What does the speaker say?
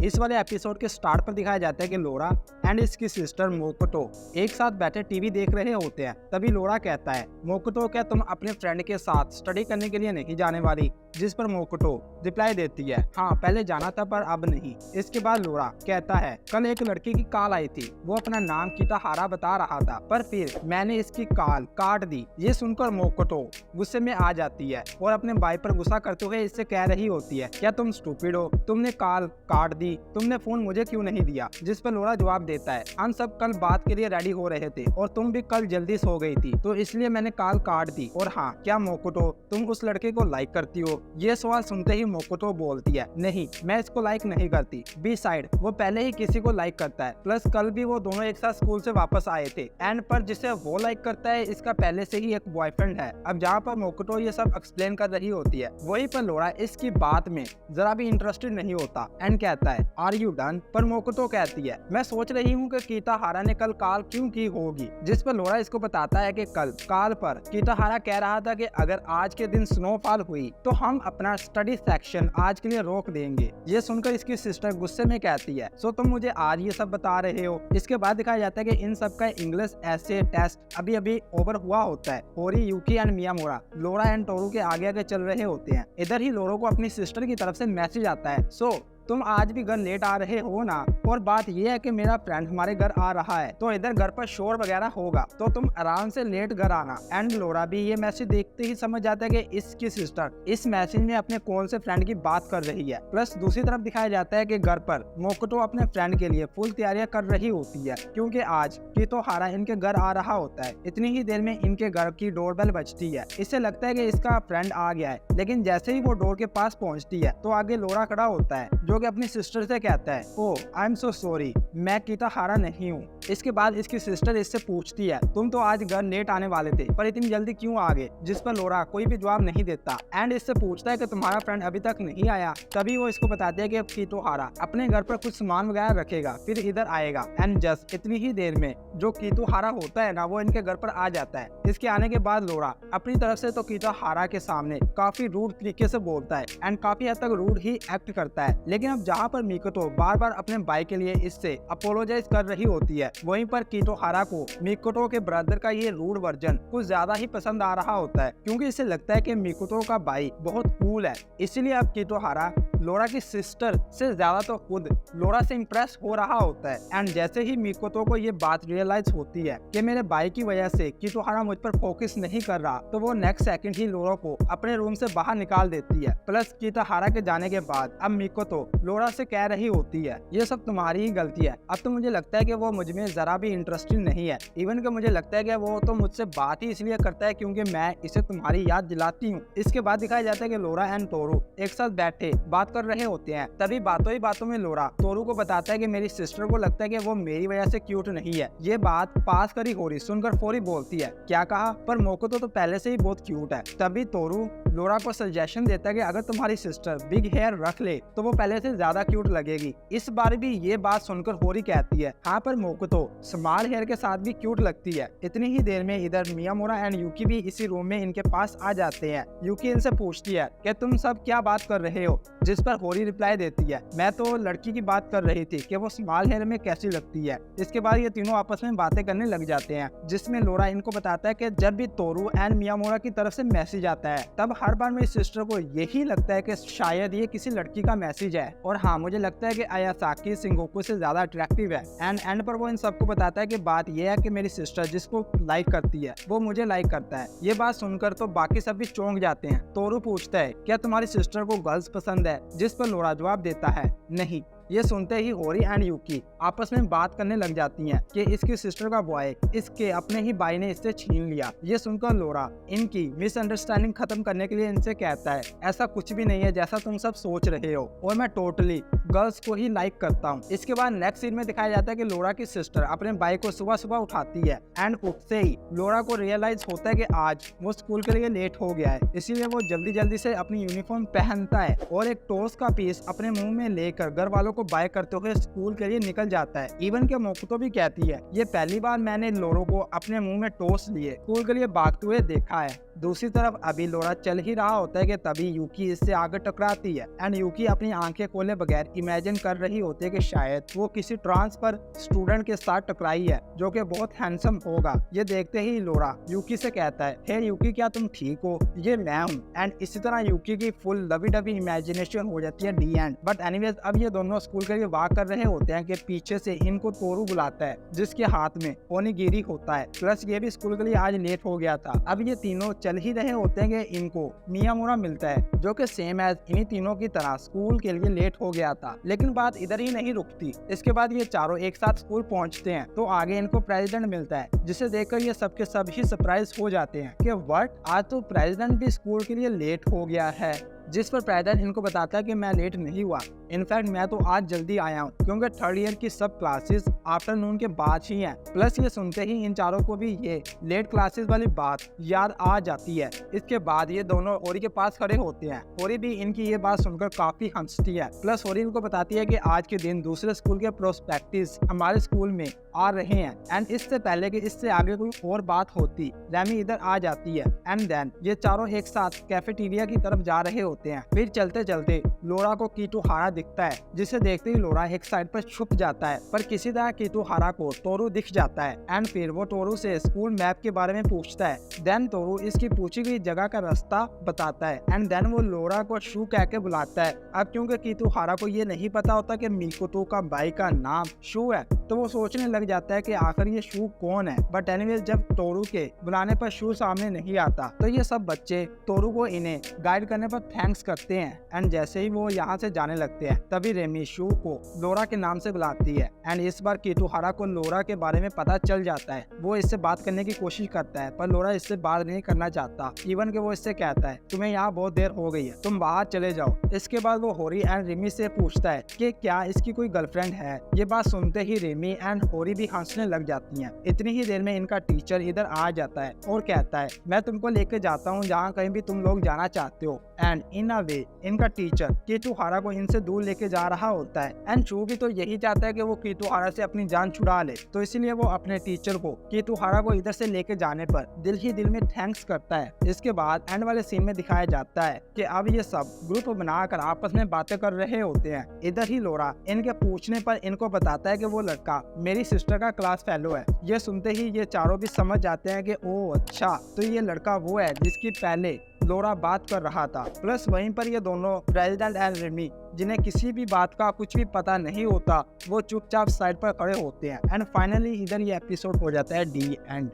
इस वाले एपिसोड के स्टार्ट पर दिखाया जाता है कि लोरा एंड इसकी सिस्टर मोकोटो एक साथ बैठे टीवी देख रहे होते हैं। तभी लोरा कहता है, मोकोटो क्या तुम अपने फ्रेंड के साथ स्टडी करने के लिए नहीं जाने वाली? जिस पर मोकोटो रिप्लाई देती है, हाँ पहले जाना था पर अब नहीं। इसके बाद लोरा कहता है, कल एक लड़की की कॉल आई थी, वो अपना नाम किताहारा बता रहा था पर फिर मैंने इसकी कॉल काट दी। ये सुनकर मोकोटो गुस्से में आ जाती है और अपने भाई पर गुस्सा करते हुए इससे कह रही होती है, क्या तुम स्टूपिड हो? तुमने कॉल काट दी, तुमने फोन मुझे क्यों नहीं दिया? जिस पर लोरा जवाब देता है, हम सब कल बात के लिए रेडी हो रहे थे और तुम भी कल जल्दी सो गई थी तो इसलिए मैंने कॉल काट दी। और हाँ, क्या मोकोटो तुम उस लड़के को लाइक करती हो? ये सवाल सुनते ही मोकोटो बोलती है, नहीं मैं इसको लाइक नहीं करती। बी साइड वो पहले ही किसी को लाइक करता है, प्लस कल भी वो दोनों एक साथ स्कूल से वापस आए थे। एंड पर जिसे वो लाइक करता है इसका पहले से ही एक बॉयफ्रेंड है। अब जहाँ पर मोकोटो ये सब एक्सप्लेन कर रही होती है, वहीं पर लोरा इसकी बात में जरा भी इंटरेस्टेड नहीं होता एंड कहता है, आर यू डन? पर मोकोटो कहती है, मैं सोच रही हूँ कि किताहारा ने कल कॉल क्यों की होगी। जिस पर लोरा इसको बताता है कि कल कॉल पर किताहारा कह रहा था कि अगर आज के दिन स्नोफॉल हुई तो हम अपना स्टडी सेक्शन आज के लिए रोक देंगे। ये सुनकर इसकी सिस्टर गुस्से में कहती है, सो तुम मुझे आज ये सब बता रहे हो? इसके बाद दिखाया जाता है कि इन सब का इंग्लिश ऐसे टेस्ट अभी अभी ओवर हुआ होता है। होरी, यूकी एंड मियामुरा लोरा एंड टोरू के आगे आगे चल रहे होते हैं। इधर ही लोरो को अपनी सिस्टर की तरफ से मैसेज आता है, सो तुम आज भी घर लेट आ रहे हो ना? और बात यह है कि मेरा फ्रेंड हमारे घर आ रहा है तो इधर घर पर शोर वगैरह होगा तो तुम आराम से लेट घर आना। एंड लोरा भी ये मैसेज देखते ही समझ जाता है कि इसकी सिस्टर इस मैसेज में अपने कौन से फ्रेंड की बात कर रही है। प्लस दूसरी तरफ दिखाया जाता है कि घर पर मोकोटो अपने फ्रेंड के लिए फुल तैयारियां कर रही होती है क्योंकि आज किताहारा इनके घर आ रहा होता है। इतनी ही देर में इनके घर की डोरबेल बजती है। इससे लगता है कि इसका फ्रेंड आ गया है, लेकिन जैसे ही वो डोर के पास पहुंचती है तो आगे लोरा खड़ा होता है जो कि अपनी सिस्टर से कहता है, ओह आई एम सो सॉरी, मैं किताहारा नहीं हूँ। इसके बाद इसकी सिस्टर इससे पूछती है, तुम तो आज घर लेट आने वाले थे पर इतनी जल्दी क्यों आ गए? जिस पर लोरा कोई भी जवाब नहीं देता एंड इससे पूछता है कि तुम्हारा फ्रेंड अभी तक नहीं आया। तभी वो इसको बताते हैं कि किताहारा अपने घर पर कुछ सामान वगैरह रखेगा फिर इधर आएगा। एंड जस्ट इतनी ही देर में जो किताहारा होता है ना, वो इनके घर पर आ जाता है। इसके आने के बाद लोरा अपनी तरफ से तो किताहारा के सामने काफी रूड तरीके से बोलता है एंड काफी हद तक रूड ही एक्ट करता है। लेकिन अब जहाँ पर मिकोटो बार बार अपने भाई के लिए इससे अपोलोजाइज कर रही होती है, वहीं पर किताहारा को मिकोटो के ब्रदर का ये रूड वर्जन कुछ ज्यादा ही पसंद आ रहा होता है क्योंकि इसे लगता है कि मिकोटो का भाई बहुत कूल है। इसीलिए अब किताहारा लोरा की सिस्टर से ज्यादा तो खुद लोरा से इम्प्रेस हो रहा होता है। एंड जैसे ही मिकोटो को ये बात रियलाइज होती है कि मेरे भाई की वजह से किताहारा मुझ पर फोकस नहीं कर रहा, तो वो नेक्स्ट सेकंड ही लोरा को अपने रूम से बाहर निकाल देती है। प्लस किताहारा के जाने के बाद अब मिकोटो लोरा से कह रही होती है, ये सब तुम्हारी ही गलती है। अब तो मुझे लगता है कि वो मुझ में जरा भी इंटरेस्टेड नहीं है, इवन कि मुझे लगता है कि वो तो मुझसे बात ही इसलिए करता है क्योंकि मैं इसे तुम्हारी याद दिलाती हूँ। इसके बाद दिखाया जाता है कि लोरा एंड टोरू एक साथ बैठे बात कर रहे होते हैं। तभी बातों ही बातों में लोरा टोरू को बताता है कि मेरी सिस्टर को लगता है कि वो मेरी वजह से क्यूट नहीं है। ये बात पास करी होरी सुनकर फोरी बोलती है, क्या कहा? पर मोकोटो तो पहले से ही बहुत क्यूट है। तभी टोरू लोरा को सजेशन देता है कि अगर तुम्हारी सिस्टर बिग हेयर रख ले तो वो पहले से ज्यादा क्यूट लगेगी। इस बार भी ये बात सुनकर होरी कहती है, हाँ पर मोकोटो स्मॉल हेयर के साथ भी क्यूट लगती है। इतनी ही देर में इधर मियामुरा एंड यूकी भी इसी रूम में इनके पास आ जाते हैं। यूकी इनसे पूछती है कि तुम सब क्या बात कर रहे हो? जिस पर होरी रिप्लाई देती है, मैं तो लड़की की बात कर रही थी कि वो स्मॉल हेयर में कैसी लगती है। इसके बाद ये तीनों आपस में बातें करने लग जाते हैं जिसमें लोरा इनको बताता है कि जब भी टोरू एंड मियामुरा की तरफ से मैसेज आता है तब हर बार मेरी सिस्टर को यही लगता है कि शायद ये किसी लड़की का मैसेज है। और हाँ, मुझे लगता है कि आयासाकी सिंगोकू से ज्यादा अट्रैक्टिव है। एंड पर वो इन सबको बताता है कि बात यह है कि मेरी सिस्टर जिसको लाइक करती है वो मुझे लाइक करता है। ये बात सुनकर तो बाकी सब भी चौंक जाते हैं। टोरू पूछता है, क्या तुम्हारी सिस्टर को गर्ल्स पसंद है? जिस पर लोरा जवाब देता है, नहीं। ये सुनते ही होरी एंड यूकी आपस में बात करने लग जाती हैं कि इसकी सिस्टर का बॉय इसके अपने ही भाई ने इससे छीन लिया। ये सुनकर लोरा इनकी मिसअंडरस्टैंडिंग खत्म करने के लिए इनसे कहता है, ऐसा कुछ भी नहीं है जैसा तुम सब सोच रहे हो और मैं टोटली गर्ल्स को ही लाइक करता हूँ। इसके बाद नेक्स्ट सीन में दिखाया जाता है कि लोरा की सिस्टर अपने भाई को सुबह सुबह उठाती है एंड उठते ही लोरा को रियलाइज होता है कि आज वो स्कूल के लिए लेट हो गया है। इसीलिए वो जल्दी जल्दी से अपनी यूनिफॉर्म पहनता है और एक टोस्ट का पीस अपने मुंह में लेकर घर वालों को बाय करते हुए स्कूल के लिए निकल जाता है। इवन के मोकोतो भी कहती है, ये पहली बार मैंने लोरा को अपने मुंह में टोस्ट लिए स्कूल के लिए भागते हुए देखा है। दूसरी तरफ अभी लोरा चल ही रहा होता है कि तभी यूकी इससे आगे टकराती है एंड यूकी अपनी आंखें खोले बगैर इमेजिन कर रही होती है कि शायद वो किसी ट्रांसफर स्टूडेंट के साथ टकराई है जो कि बहुत हैंडसम होगा। ये देखते ही लोरा यूकी से कहता है, हे यूकी, क्या तुम ठीक हो? ये मैं हूँ। एंड इसी तरह यूकी की फुल लवी डवी इमेजिनेशन हो जाती है दी एंड। बट एनीवेज अब ये दोनों स्कूल के लिए वॉक कर रहे होते हैं कि पीछे से इनको तोरू बुलाता है जिसके हाथ में ओनिगिरी होता है। प्लस ये भी स्कूल के लिए आज लेट हो गया था। अब ये तीनों चल ही रहे होते हैं कि इनको मियामुरा मिलता है जो कि सेम एज इन्हीं तीनों की तरह स्कूल के लिए लेट हो गया था। लेकिन बात इधर ही नहीं रुकती। इसके बाद ये चारों एक साथ स्कूल पहुंचते हैं तो आगे इनको प्रेसिडेंट मिलता है जिसे देखकर ये सबके सब ही सरप्राइज हो जाते हैं कि व्हाट, आज तो प्रेसिडेंट भी स्कूल के लिए लेट हो गया है। जिस पर प्रेसिडेंट इनको बताता है कि मैं लेट नहीं हुआ, इनफैक्ट मैं तो आज जल्दी आया हूँ क्योंकि थर्ड ईयर की सब क्लासेस आफ्टरनून के बाद ही हैं। प्लस ये सुनते ही इन चारों को भी ये लेट क्लासेस वाली बात याद आ जाती है। इसके बाद ये दोनों होरी के पास खड़े होते हैं। होरी भी इनकी ये बात सुनकर काफी हंसती है। प्लस होरी इनको बताती है कि आज के दिन दूसरे स्कूल के प्रोस्पेक्टिव्स हमारे स्कूल में आ रहे हैं एंड इससे पहले कि इससे आगे कोई और बात होती, रेमी इधर आ जाती है एंड देन ये चारों एक साथ कैफेटेरिया की तरफ जा रहे होते हैं। फिर चलते चलते लोरा को कीटोहारा दिखता है जिसे देखते ही लोरा एक साइड पर छुप जाता है, पर किसी तरह कीटोहारा को तोरू दिख जाता है एंड फिर वो तोरू से स्कूल मैप के बारे में पूछता है। देन तोरू इसकी पूछी गई जगह का रास्ता बताता है एंड देन वो लोरा को शू कह के बुलाता है। अब क्योंकि कीटोहारा को ये नहीं पता होता कि मिकोतो का भाई का नाम शू है तो वो सोचने लग जाता है कि आखिर ये शू कौन है। बट एनीवेज जब तोरू के बुलाने पर शू सामने नहीं आता तो ये सब बच्चे तोरू को इन्हें गाइड करने पर थैंक्स करते हैं एंड जैसे ही वो यहाँ से जाने लगते हैं तभी रेमी शू को लोरा के नाम से बुलाती है एंड इस बार कीटोहारा को लोरा के बारे में पता चल जाता है। वो इससे बात करने की कोशिश करता है पर लोरा इससे बात नहीं करना चाहता। इवन के वो इससे कहता है, तुम्हें यहाँ बहुत देर हो गई है, तुम बाहर चले जाओ। इसके बाद वो होरी एंड रेमी से पूछता है कि क्या इसकी कोई गर्लफ्रेंड है। ये बात सुनते ही रेमी एंड होरी भी हंसने लग जाती हैं। इतनी ही देर में इनका टीचर इधर आ जाता है और कहता है, मैं तुमको लेके जाता हूँ जहाँ कहीं भी तुम लोग जाना चाहते हो। एंड इन अ वे इनका टीचर कीटोहारा को इनसे दूर लेके जा रहा होता है एंड शू भी तो यही चाहता है कि वो कीटोहारा से अपनी जान छुड़ा ले, तो इसीलिए वो अपने टीचर को कीटोहारा को इधर से लेके जाने पर दिल ही दिल में थैंक्स करता है। इसके बाद एंड वाले सीन में दिखाया जाता है कि अब ये सब ग्रुप बनाकर आपस में बातें कर रहे होते हैं। इधर ही लोरा इनके पूछने पर इनको बताता है कि वो लड़का मेरी सिस्टर का क्लास फेलो है। ये सुनते ही ये चारों भी समझ जाते हैं कि ओह अच्छा, तो ये लड़का वो है जिसकी पहले लोरा बात कर रहा था। प्लस वहीं पर ये दोनों प्रेसिडेंट एंड रेमी जिन्हें किसी भी बात का कुछ भी पता नहीं होता वो चुपचाप साइड पर खड़े होते हैं एंड फाइनली इधर ये एपिसोड हो जाता है डी एंड।